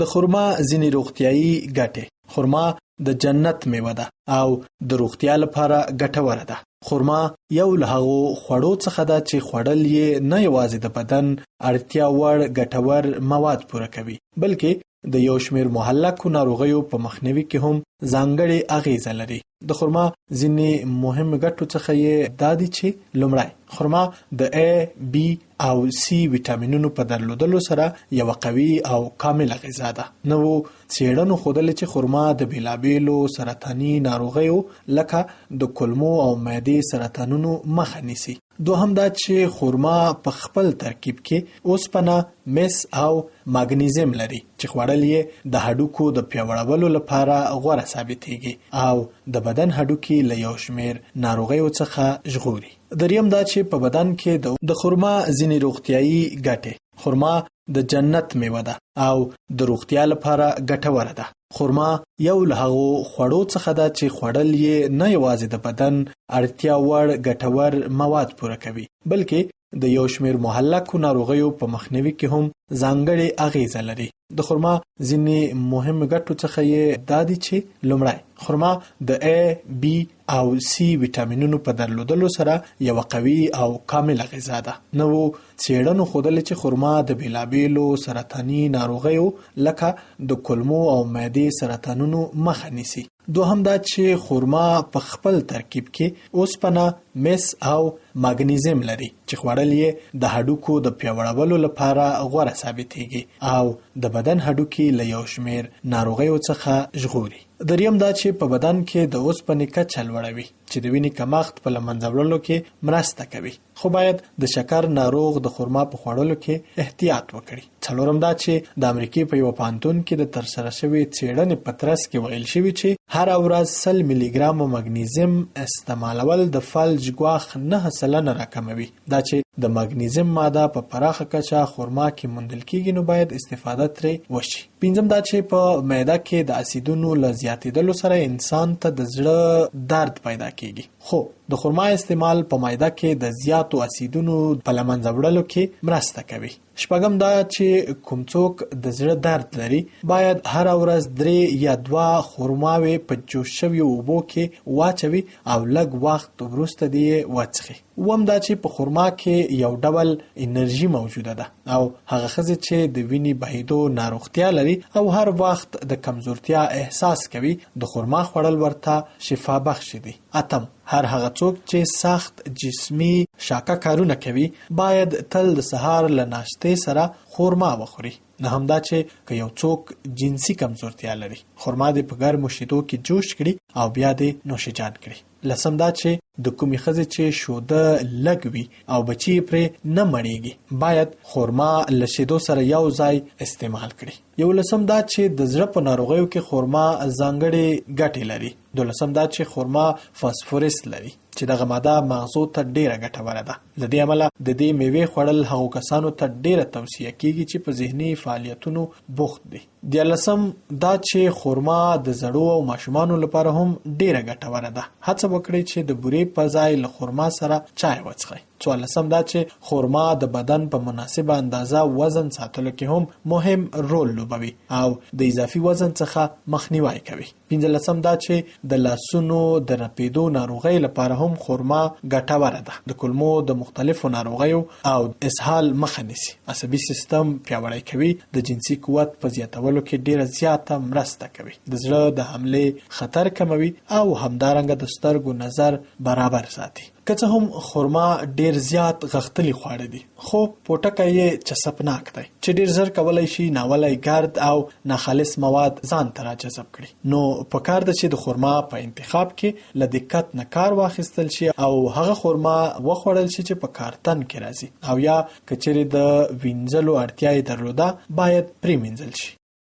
د خرما ځینې روغتیايي ګټې. خرما د جنت میوه ده او د روغتیا لپاره ګټوره ده. خرما یو له هغو خوړو څخه ده چې خوړل یې نه یوازې د بدن اړتیا وړ ګټور مواد پوره کوي، بلکې د یو شمېر مهلکو ناروغیو په مخنیوي کې هم ځانګړې اغیزه لري. د خرما ځینې مهم ګټو څخه یې دا دي چې لومړی، خرما د A, B او C ویټامینونو په درلودلو سره یو قوي او کامله غذا ده. نو څېړنو ښودلې چې خرما د بیلابیلو سرطاني ناروغیو لکه د کولمو او معدې سرطانونو مخه نیسي. دوهم دا چې خرما په خپل ترکیب کې اوسپنه، مس او مګنیزیم لري چې خوړل یې د هډوکو د پیاوړولو لپاره غوره ثابتېږي او د بدن هډوکي له یو شمېر ناروغیو څخه ژغوري. دریم دا چې په بدن کې د خرما ځینې روغتیايي ګټې. خرما د جنت میوه ده او د روغتیا لپاره ګټوره ده. خرما یو له هغو خوړو څخه ده چې خوړل یې نه یوازې د بدن اړتیا وړ ګټور مواد پوره کوي، بلکې د یو شمېر مهلکو ناروغیو په مخنیوي کې هم ځانګړې اغیزه لري. د خرما ځینې مهم ګټو څخه یې دا دي چې لومړی، خرما د A, B او C ویټامینونو په درلودلو سره یو قوي او کامله غذا ده. نو څېړنو ښودلې چې خرما د بیلابیلو سرطاني ناروغیو لکه د کولمو او معدې سرطانونو مخه نیسي. دوهم دا چې خرما په خپل ترکیب کې اوسپنه، مس او مګنیزیم لري چې خوړل یې د هډوکو د پیاوړولو لپاره غوره ثابتېږي او د بدن هډوکي له یو شمېر ناروغیو څخه ژغوري. دریم دا چې په بدن کې د اوسپنې کچه لوړوي چې د وینې کمښت په له منځه وړلو کې مرسته کوي، خو باید د شکر ناروغ د خرما په خوړلو کې احتیاط وکړي. څلورم دا چې د امریکې په یو پوهنتون کې د ترسره شوې څېړنې په ترڅ کې ویل شوي چې هر ورځ 100 ملي ګرام مګنیزیم استعمالول د فلج ګواښ 9% راکموي. دا چې د مګنیزیم ماده په پراخه کچه خرما کې موندل کیږي، نو باید استفاده ترې وشي. پنځم دا چې په معده کې د اسیدونو له زیاتېدلو سره انسان ته د زړه درد پیدا کیږي، خو د خرما استعمال په معده کې د زیاتو اسیدونو په له منځه وړلو کې مرسته کوي. شپږم دا چې کوم څوک د زړه درد لري باید هر ورځ 3 یا 2 خرماوې په جوش شویو اوبو کې واچوي او لږ وخت وروسته دی وڅښي. اووم دا چې په خرما کې یو ډول انرژي موجوده ده او هغه ښځې چې د وینې بهیدو ناروغتیا لري او هر وخت د کمزورتیا احساس کوي، د خرما خوړل ورته شفا بخش دي. اتم، هر هغه څوک چې سخت جسمی شاکه کارونه کوي باید تل د سهار له ناشتې سره خرما وخوري. نه هم دا چې که یو څوک جنسي کمزورتیا لري، خرما دې په ګرمو شیدو کې جوش کړي او بیا دې نوشیجان کړي. لسم دا چې د کومې ښځې چې شوده لږ وي او بچي پرې نه مړیږي باید خرما له شیدو سره یو ځای استعمال کړي. یو لسم دا چې د زړه په ناروغیو کې خرما ځانګړې ګټې لري. دولسم دا چې خرما فاسفورس لري چې دغه ماده مغزو ته ډیره ګټوره ده. له دې امله د دې میوې خوړل هغو کسانو ته ډیره توصیه کیږي چې په ذهني فعالیتونو بوخت دي. دیارلسم دا چې خرما د زړو او ماشومانو لپاره هم ډیره ګټوره ده. هڅه وکړئ چې د بورې په ځای له خرما سره چای وڅښئ. څوارلسم دا چې خرما د بدن په مناسبه اندازه وزن ساتلو کې هم مهم رول لوبوي او د اضافي وزن څخه مخنیوی کوي. پنځلسم دا چې د لاسونو د رپیدو ناروغۍ لپاره هم خرما ګټوره ده. د کولمو د مختلفو ناروغیو او اسهال مخه نیسي، عصبي سیستم پیاوړی کوي، د جنسي قوت په زیاتولو کې ډیره زیاته مرسته کوي، د زړه د حملې خطر کموي او همدارنګه د سترګو نظر برابر ساتي. که څه هم خرما ډیر زیات غښتلي خواړه دي، خو پوټکی یې چسپناک دی چې ډیر زر کولای شي ناولی ګرد او ناخالص مواد ځان ته راجذب کړي. نو پکار ده چې د خرما په انتخاب کې له دقت نه کار واخیستل شي او هغه خرما وخوړل شي چې په کارتن کې راځي، او یا که چیرې د وینځلو اړتیا یې درلوده باید پرې مینځل شي.